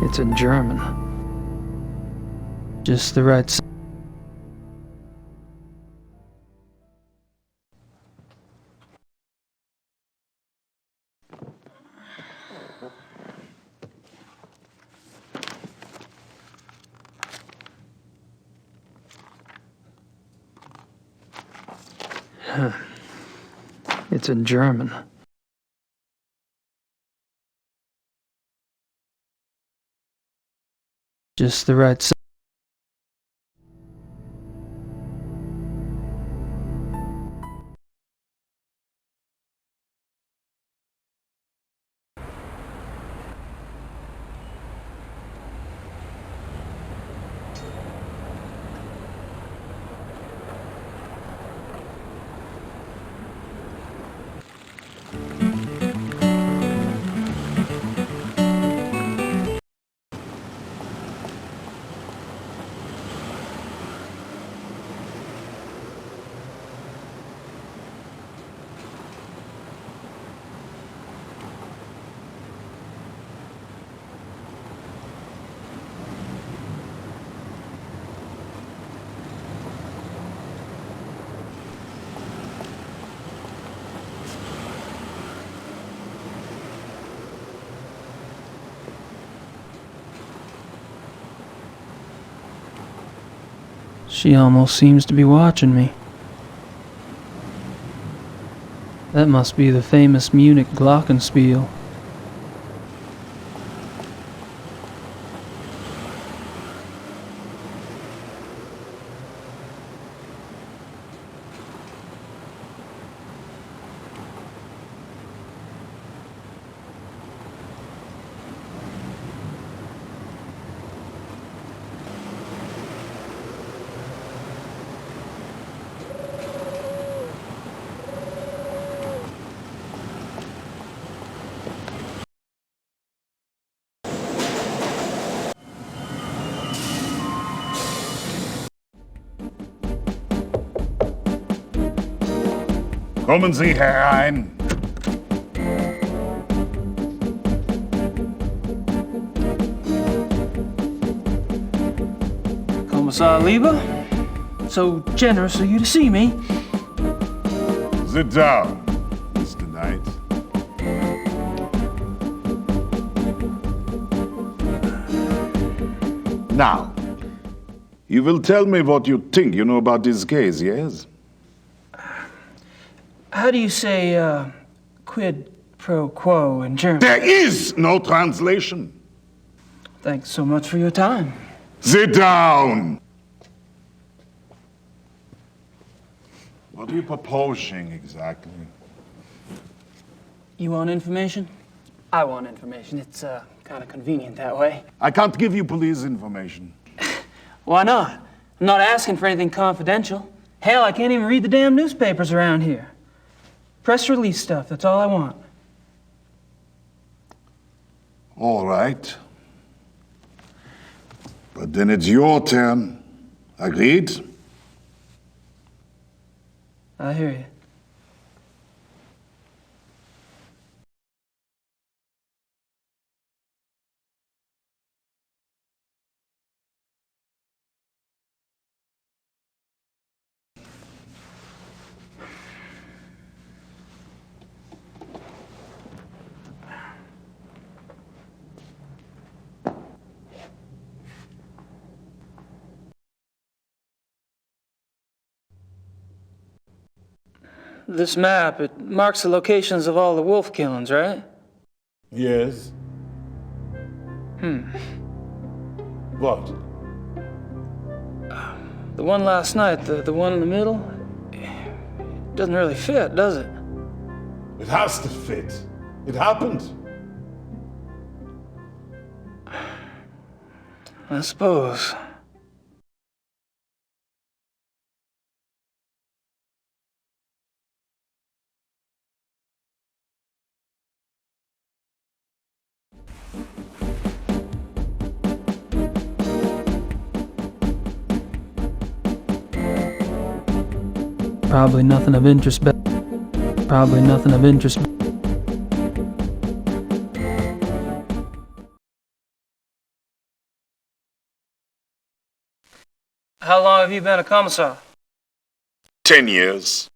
It's in German. Just the right s- It's in German. Just the right s- She almost seems to be watching me. That must be the famous Munich glockenspiel. Kommen Sie herein. Kommissar Lieber, so generous of you to see me. Sit down, Mr. Knight. Now, you will tell me what you think you know about this case, yes? How do you say, quid pro quo in German? There is no translation. Thanks so much for your time. Sit down. What are you proposing exactly? You want information? I want information. It's, kind of convenient that way. I can't give you police information. Why not? I'm not asking for anything confidential. Hell, I can't even read the damn newspapers around here. Press release stuff, that's all I want. All right. But then it's your turn. Agreed? I hear you. This map, it marks the locations of all the wolf killings, right? Yes. What? The one last night, the one in the middle, it doesn't really fit, does it? It has to fit. It happened. I suppose. Probably nothing of interest. Probably nothing of interest. How long have you been a commissar? 10 years.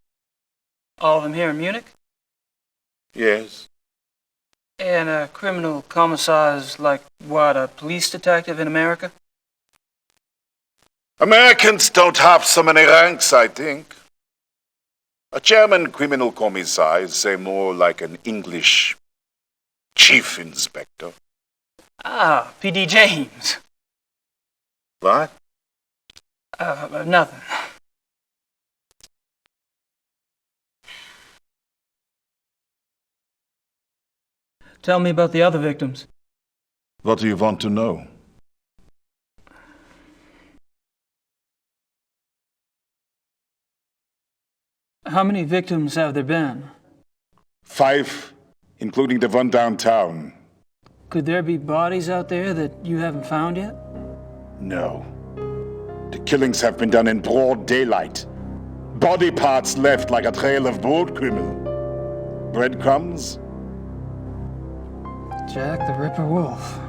All of them here in Munich? Yes. And a criminal commissar is like, what, a police detective in America? Americans don't have so many ranks, I think. A German criminal commissar is, say, more like an English chief inspector. Ah, P.D. James. What? Nothing. Tell me about the other victims. What do you want to know? How many victims have there been? 5, including the one downtown. Could there be bodies out there that you haven't found yet? No. The killings have been done in broad daylight. Body parts left like a trail of broad criminal. Breadcrumbs? Jack the Ripper Wolf.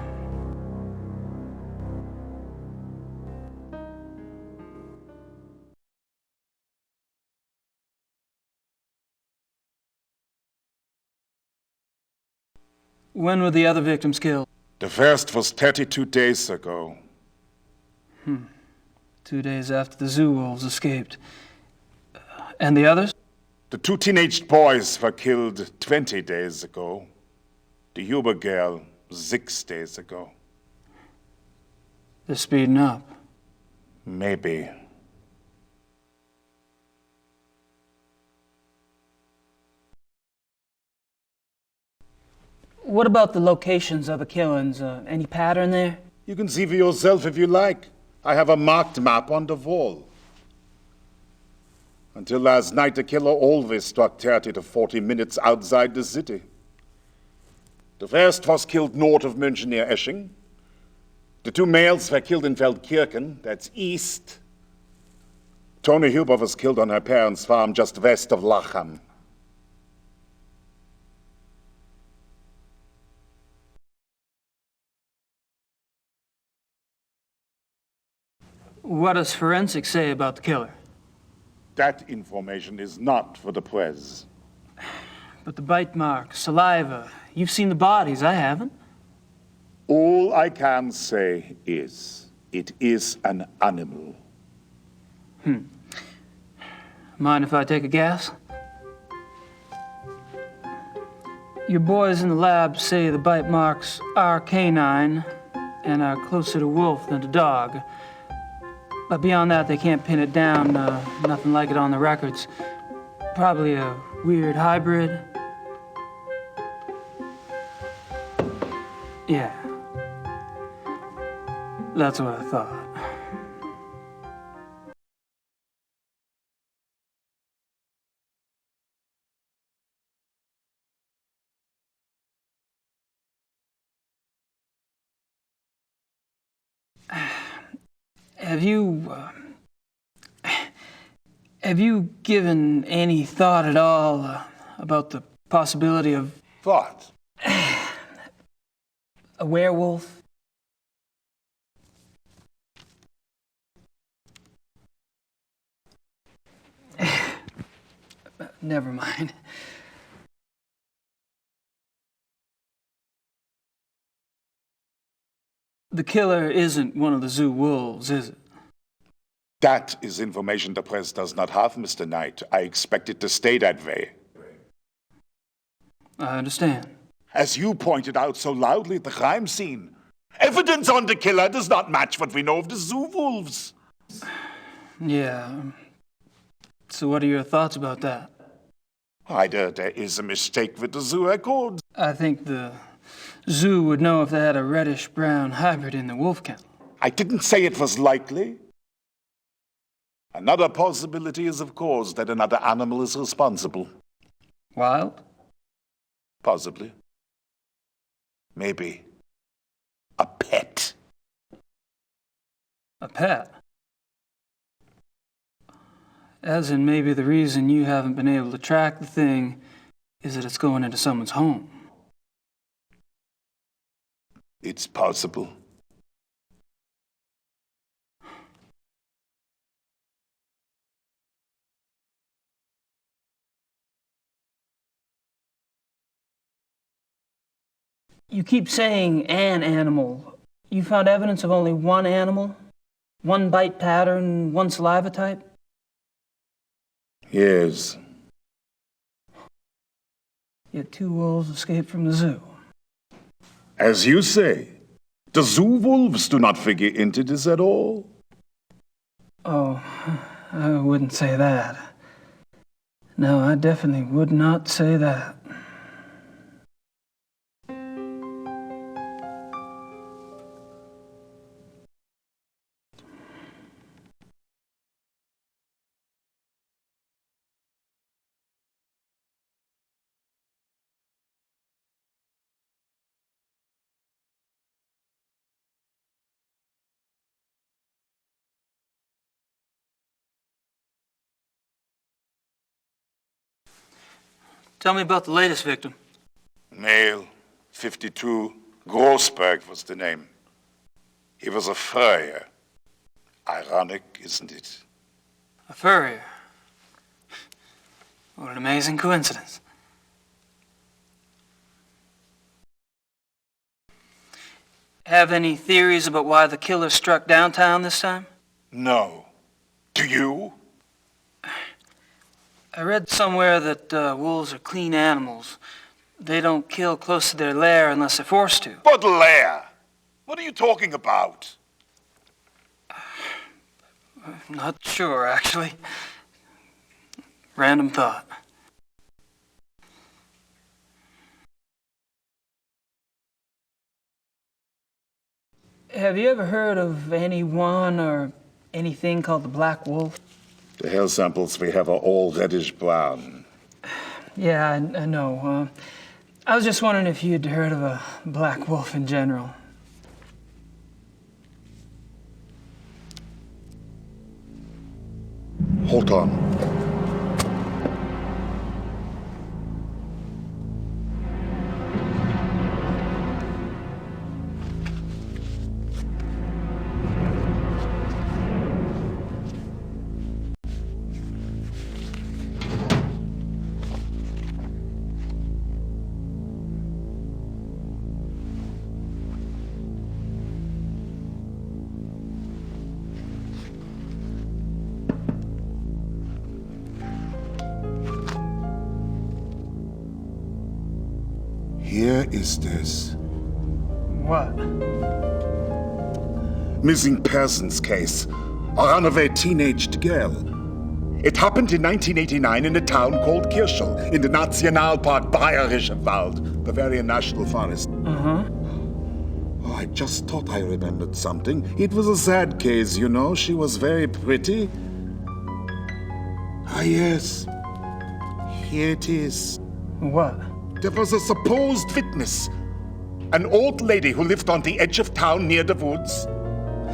When were the other victims killed? The first was 32 days ago. 2 days after the zoo wolves escaped. And the others? The 2 teenage boys were killed 20 days ago. The Huber girl 6 days ago. They're speeding up. Maybe. What about the locations of the killings? Any pattern there? You can see for yourself if you like. I have a marked map on the wall. Until last night, the killer always struck 30 to 40 minutes outside the city. The first was killed north of München near Esching. The 2 males were killed in Feldkirchen, that's east. Toni Huber was killed on her parents' farm just west of Lacham. What does forensics say about the killer? That information is not for the press. But the bite marks, saliva, you've seen the bodies, I haven't. All I can say is, it is an animal. Mind if I take a guess? Your boys in the lab say the bite marks are canine and are closer to wolf than to dog. But beyond that, they can't pin it down. Nothing like it on the records. Probably a weird hybrid. Yeah. That's what I thought. Have you given any thought at all about the possibility of What? a werewolf? Never mind. The killer isn't one of the zoo wolves, is it? That is information the press does not have, Mr. Knight. I expect it to stay that way. I understand. As you pointed out so loudly at the crime scene, evidence on the killer does not match what we know of the zoo wolves. Yeah. So what are your thoughts about that? Either there is a mistake with the zoo records. I think the zoo would know if they had a reddish-brown hybrid in the wolf kennel. I didn't say it was likely. Another possibility is, of course, that another animal is responsible. Wild? Possibly. Maybe. A pet. A pet? As in, maybe the reason you haven't been able to track the thing is that it's going into someone's home. It's possible. You keep saying an animal. You found evidence of only one animal? One bite pattern, one saliva type? Yes. Yet 2 wolves escaped from the zoo. As you say, the zoo wolves do not figure into this at all. Oh, I wouldn't say that. No, I definitely would not say that. Tell me about the latest victim. Male, 52, Grossberg was the name. He was a furrier. Ironic, isn't it? A furrier. What an amazing coincidence. Have any theories about why the killer struck downtown this time? No. Do you? I read somewhere that wolves are clean animals. They don't kill close to their lair unless they're forced to. But lair? What are you talking about? Not sure, actually. Random thought. Have you ever heard of anyone or anything called the Black Wolf? The hair samples we have are all reddish brown. Yeah, I know. I was just wondering if you'd heard of a black wolf in general. Hold on. Here is this. What? Missing persons case. A runaway teenaged girl. It happened in 1989 in a town called Kirschel, in the Nationalpark Bayerischer Wald, Bavarian National Forest. Uh-huh. Oh, I just thought I remembered something. It was a sad case, you know. She was very pretty. Ah, yes. Here it is. What? There was a supposed witness. An old lady who lived on the edge of town near the woods.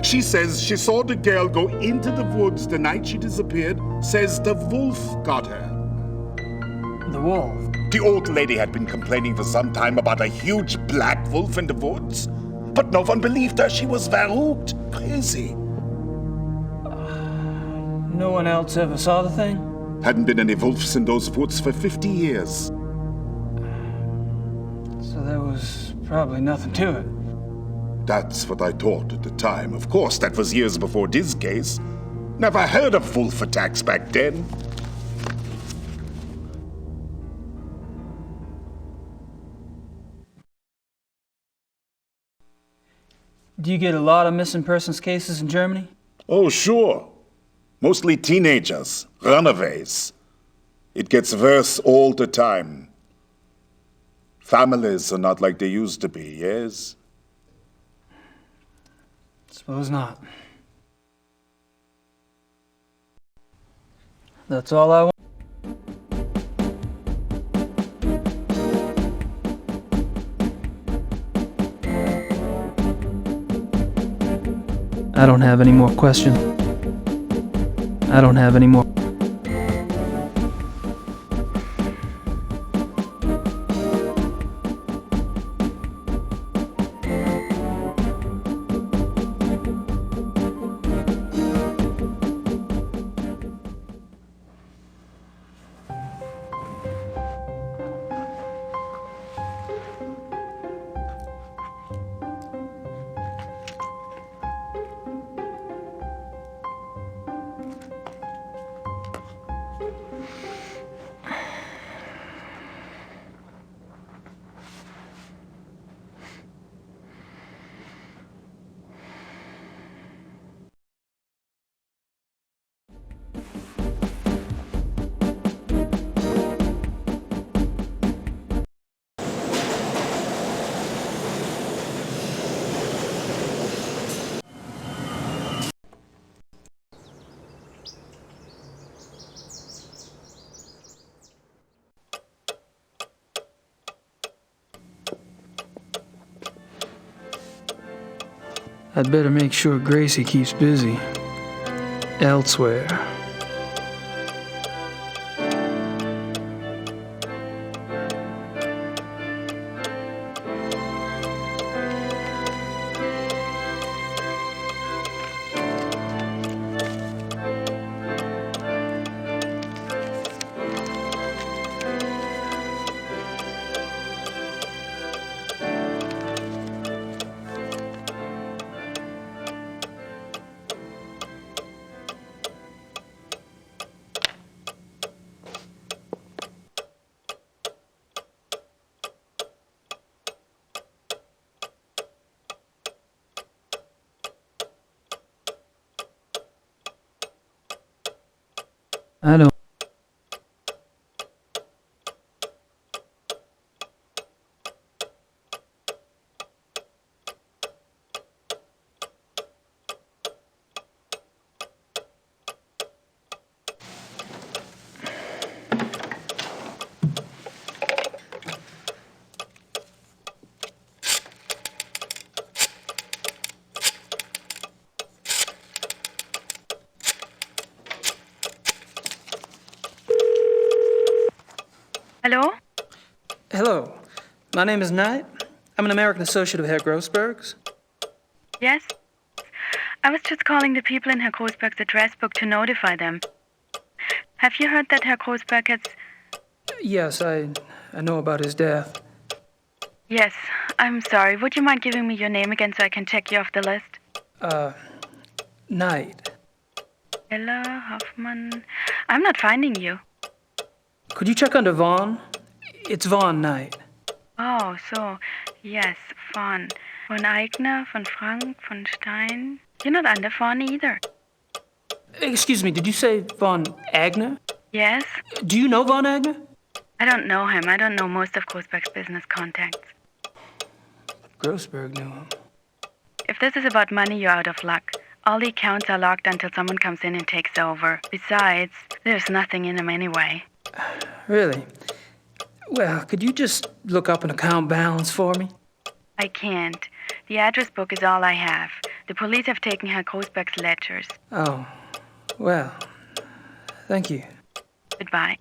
She says she saw the girl go into the woods the night she disappeared. Says the wolf got her. The wolf? The old lady had been complaining for some time about a huge black wolf in the woods. But no one believed her. She was verrückt. Crazy. No one else ever saw the thing? Hadn't been any wolves in those woods for 50 years. So there was probably nothing to it. That's what I thought at the time. Of course, that was years before this case. Never heard of wolf attacks back then. Do you get a lot of missing persons cases in Germany? Oh, sure. Mostly teenagers, runaways. It gets worse all the time. Families are not like they used to be, yes? Suppose not. That's all I want. I don't have any more questions. I don't have any more. I'd better make sure Gracie keeps busy. Elsewhere. I don't. Hello? Hello. My name is Knight. I'm an American associate of Herr Grossberg's. Yes? I was just calling the people in Herr Grossberg's address book to notify them. Have you heard that Herr Grossberg has... Yes, I know about his death. Yes, I'm sorry. Would you mind giving me your name again so I can check you off the list? Knight. Ella Hoffman... I'm not finding you. Could you check under Vaughn? It's Vaughn Knight. Oh, so... Yes, von. Von Eigner, von Frank, von Stein... You're not under Vaughn either. Excuse me, did you say Von Agner? Yes? Do you know Von Agner? I don't know him. I don't know most of Grossberg's business contacts. Grossberg knew him. If this is about money, you're out of luck. All the accounts are locked until someone comes in and takes over. Besides, there's nothing in them anyway. Really? Well, could you just look up an account balance for me? I can't. The address book is all I have. The police have taken Herr Grossberg's ledgers. Oh, well, thank you. Goodbye.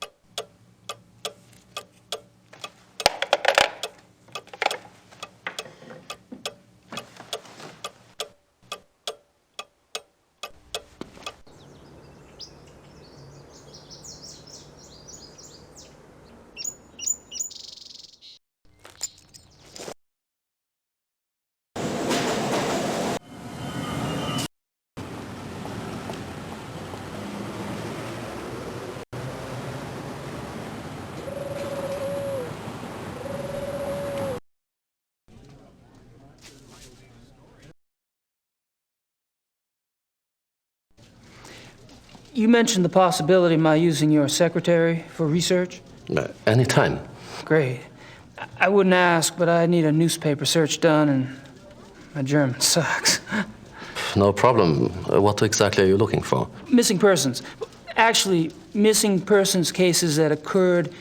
You mentioned the possibility of my using your secretary for research? Anytime. Great. I wouldn't ask, but I need a newspaper search done, and my German sucks. No problem. What exactly are you looking for? Missing persons. Actually, missing persons cases that occurred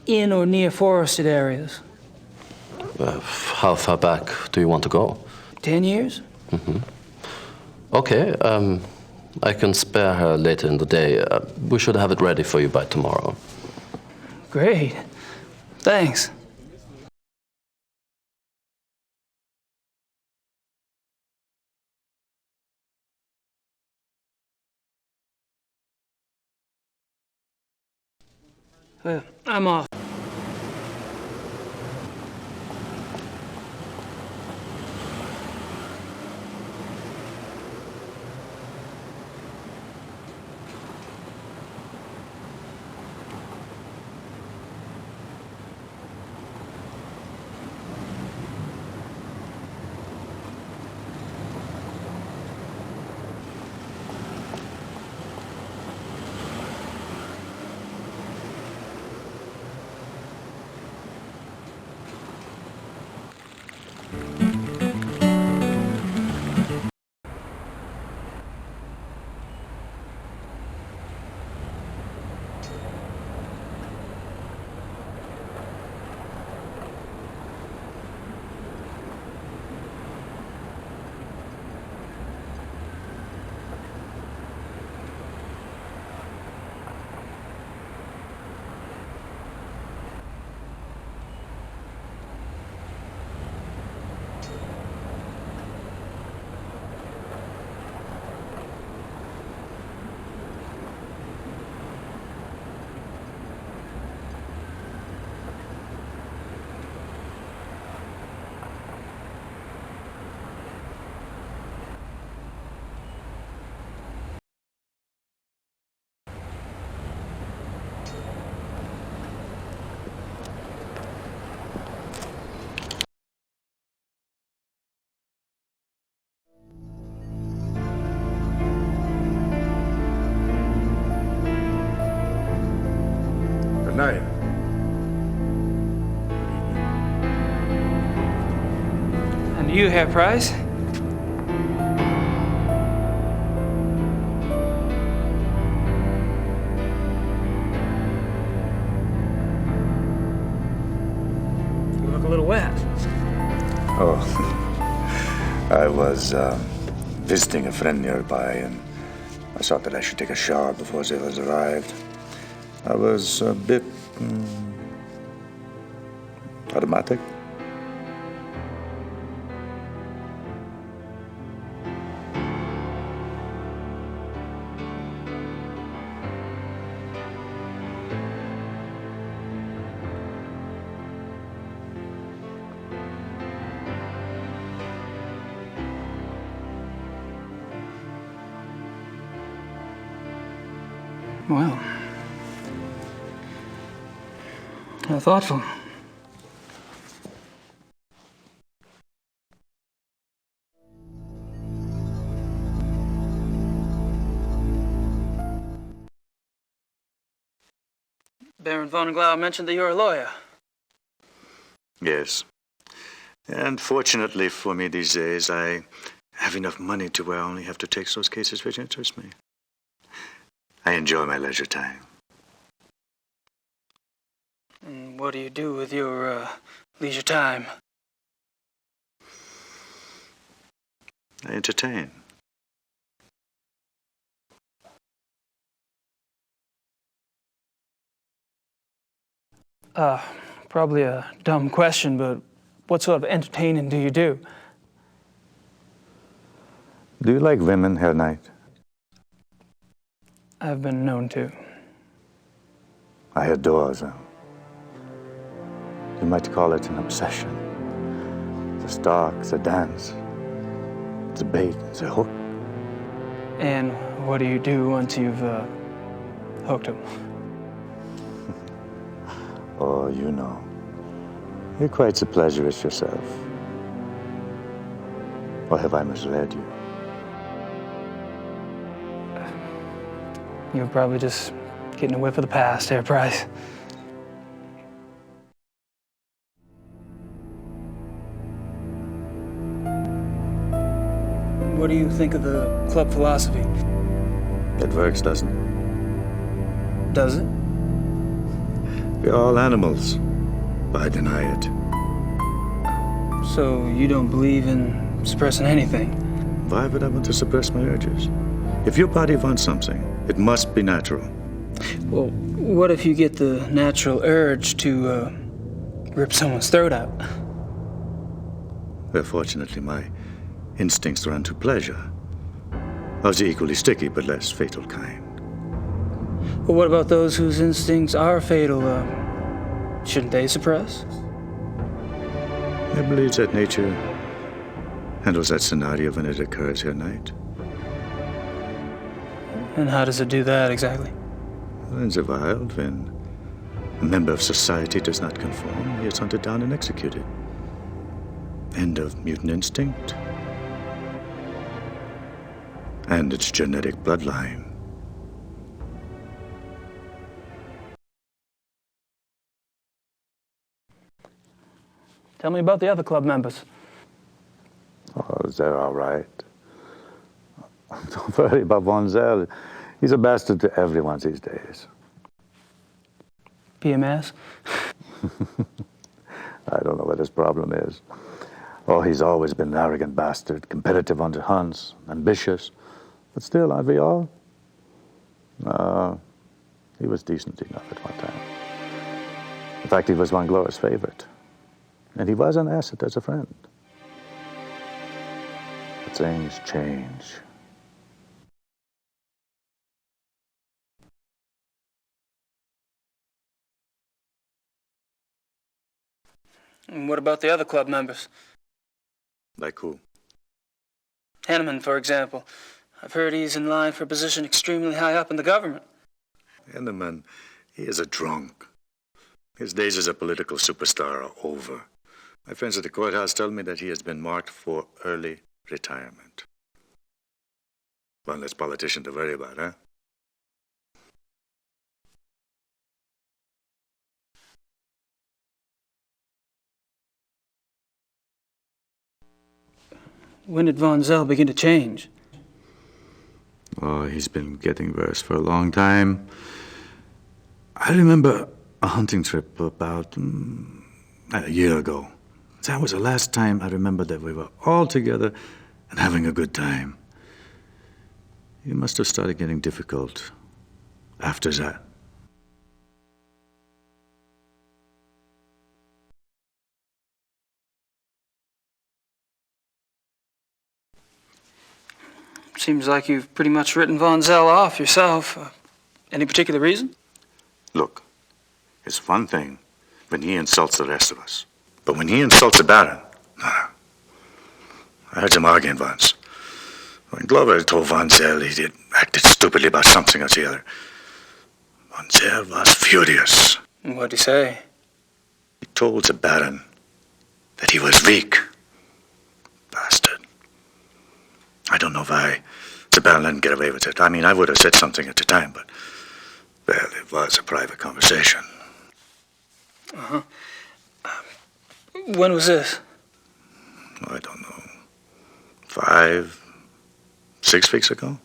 in or near forested areas. How far back do you want to go? 10 years? Okay, I can spare her later in the day. We should have it ready for you by tomorrow. Great. Thanks. I'm off. Good night. And you, Herr Price? You look a little wet. Oh, I was visiting a friend nearby, and I thought that I should take a shower before the others arrived. I was a bit automatic. Well, how thoughtful. Baron von Glau mentioned that you're a lawyer. Yes. And fortunately for me these days, I have enough money to where I only have to take those cases which interest me. I enjoy my leisure time. And what do you do with your leisure time? I entertain. Probably a dumb question, but what sort of entertaining do you do? Do you like women, Herr Knight? I've been known to. I adore them. You might call it an obsession. The stalk, the dance, the bait, the hook. And what do you do once you've hooked them? Oh, you know. You're quite the pleasurist yourself. Or have I misled you? You're probably just getting a whiff of the past, Herr Price. What do you think of the club philosophy? It works, doesn't it? Does it? We're all animals, but I deny it. So you don't believe in suppressing anything? Why would I want to suppress my urges? If your body wants something, it must be natural. Well, what if you get the natural urge to rip someone's throat out? Well, fortunately, my instincts run to pleasure. Of the equally sticky but less fatal kind. But what about those whose instincts are fatal? Shouldn't they suppress? I believe that nature handles that scenario when it occurs here at night. And how does it do that exactly? In the wild, when a member of society does not conform, he is hunted down and executed. End of mutant instinct. And its genetic bloodline. Tell me about the other club members. Oh, they're all right. Don't worry about Von Zell. He's a bastard to everyone these days. PMS? I don't know what his problem is. Oh, he's always been an arrogant bastard, competitive on the hunts, ambitious. But still, aren't we all? He was decent enough at one time. In fact, he was Von Glor's favorite. And he was an asset as a friend. But things change. And what about the other club members? Like who? Henneman, for example. I've heard he's in line for a position extremely high up in the government. Henneman, he is a drunk. His days as a political superstar are over. My friends at the courthouse tell me that he has been marked for early retirement. One less politician to worry about, huh? When did Von Zell begin to change? Oh, he's been getting worse for a long time. I remember a hunting trip about a year ago. That was the last time I remember that we were all together and having a good time. He must have started getting difficult after that. Seems like you've pretty much written Von Zell off yourself. Any particular reason? Look, it's one thing when he insults the rest of us. But when he insults the Baron, no. I heard him arguing once. When Glover told Von Zell he had acted stupidly about something or the other, Von Zell was furious. What'd he say? He told the Baron that he was weak. Bastard. I don't know why the Baron didn't get away with it. I mean, I would have said something at the time, but, well, it was a private conversation. Uh-huh. When was this? Oh, I don't know. 5, 6 weeks ago?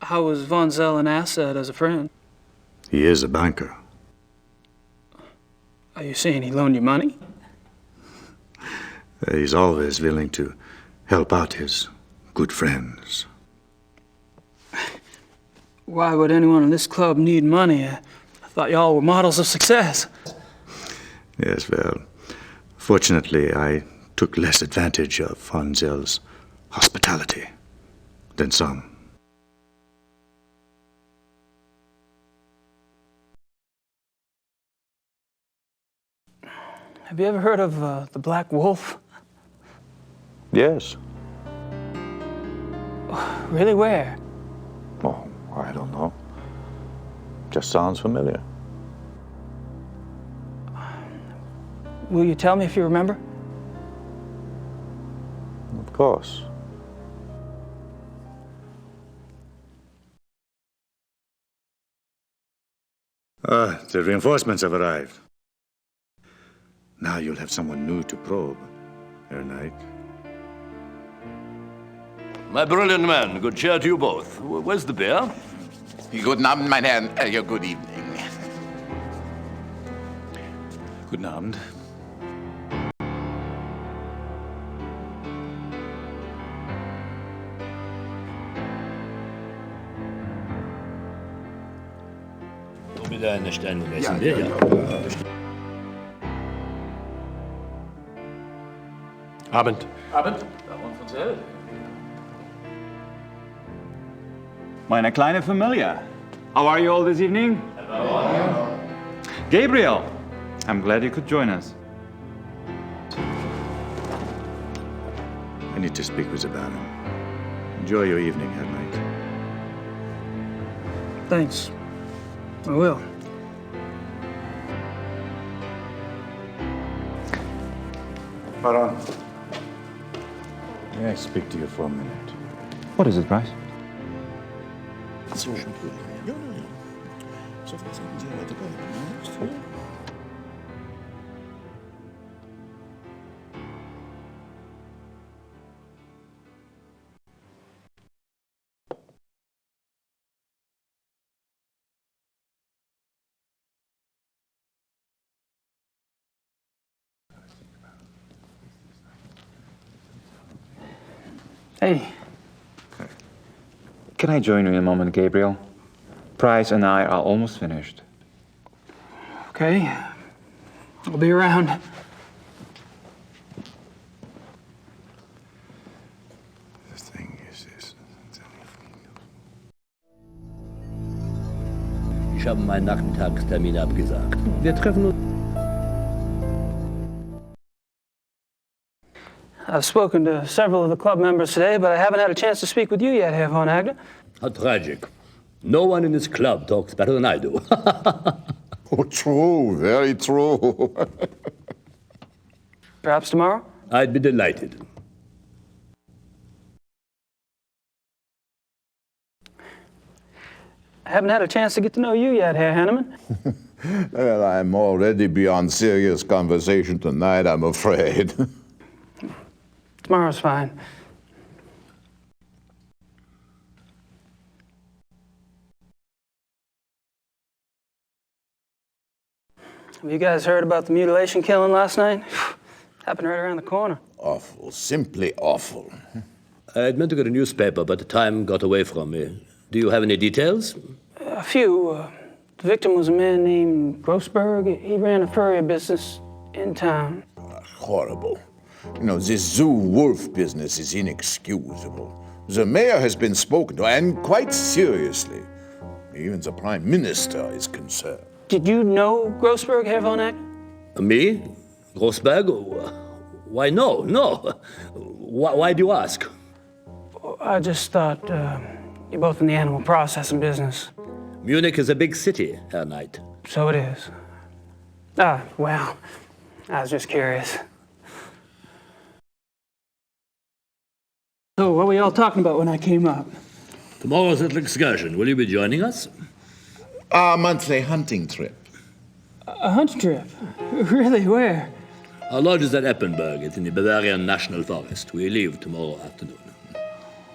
How was Von Zell an asset as a friend? He is a banker. Are you saying he loaned you money? He's always willing to help out his good friends. Why would anyone in this club need money? I thought y'all were models of success. Yes, well, fortunately, I took less advantage of Von Zell's hospitality than some. Have you ever heard of the Black Wolf? Yes. Really, where? Oh, I don't know. Just sounds familiar. Will you tell me if you remember? Of course. The reinforcements have arrived. Now you'll have someone new to probe, Herr Knight. My brilliant man, good cheer to you both. Where's the beer? Guten Abend, mein Herr. Good evening. Guten Abend. Wieder eine Stein Ja. Abend. Meine kleine Familie. How are you all this evening? Hello. Gabriel, I'm glad you could join us. I need to speak with the Baron. Enjoy your evening, Herr Knight. Thanks. I will. Baron. May I speak to you for a minute? What is it, Bryce? Hey, Can I join you in a moment, Gabriel? Price and I are almost finished. okay. I'll be around. The thing is this. Ich habe meinen Nachmittagstermin abgesagt. Wir treffen uns. I've spoken to several of the club members today, but I haven't had a chance to speak with you yet, Herr von Agner. How tragic. No one in this club talks better than I do. Oh, true, very true. Perhaps tomorrow? I'd be delighted. I haven't had a chance to get to know you yet, Herr Hanneman. Well, I'm already beyond serious conversation tonight, I'm afraid. Tomorrow's fine. Have you guys heard about the mutilation killing last night? Happened right around the corner. Awful, simply awful. I'd meant to get a newspaper, but the time got away from me. Do you have any details? A few. The victim was a man named Grossberg. He ran a furrier business in town. Horrible. You know, this zoo wolf business is inexcusable. The mayor has been spoken to, and quite seriously. Even the prime minister is concerned. Did you know Grossberg, Herr von Eck? Me? Grossberg? Why, no. Why do you ask? I just thought you're both in the animal processing business. Munich is a big city, Herr Knight. So it is. Well, I was just curious. So, what were y'all talking about when I came up? Tomorrow's little excursion. Will you be joining us? Our monthly hunting trip. A hunt trip? Really? Where? Our lodge is at Eppenberg. It's in the Bavarian National Forest. We leave tomorrow afternoon.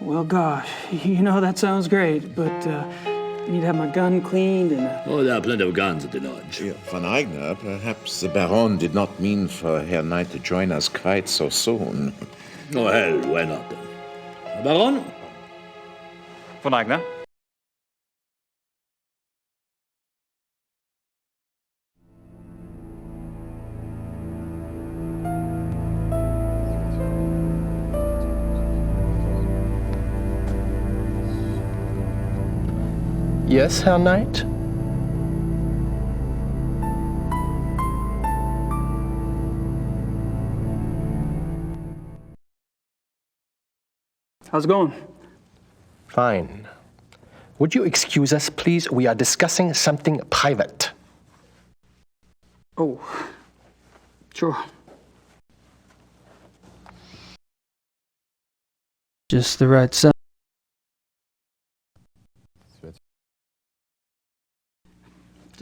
Well, gosh, that sounds great, but I need to have my gun cleaned and... Oh, there are plenty of guns at the lodge. Von Eigner, perhaps the Baron did not mean for Herr Knight to join us quite so soon. Oh, hell, why not? Baron? Von Eigner? Yes, Herr Knight? How's it going? Fine. Would you excuse us, please? We are discussing something private. Oh, sure. Just the right sound.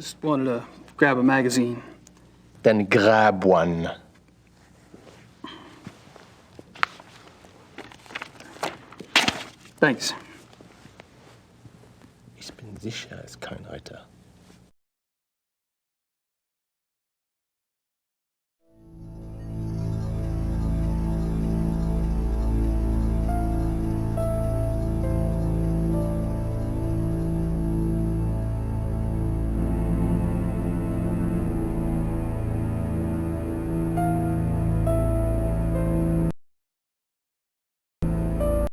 Just wanted to grab a magazine. Then grab one. Thanks. Ich bin sicher, es ist kein Reiter.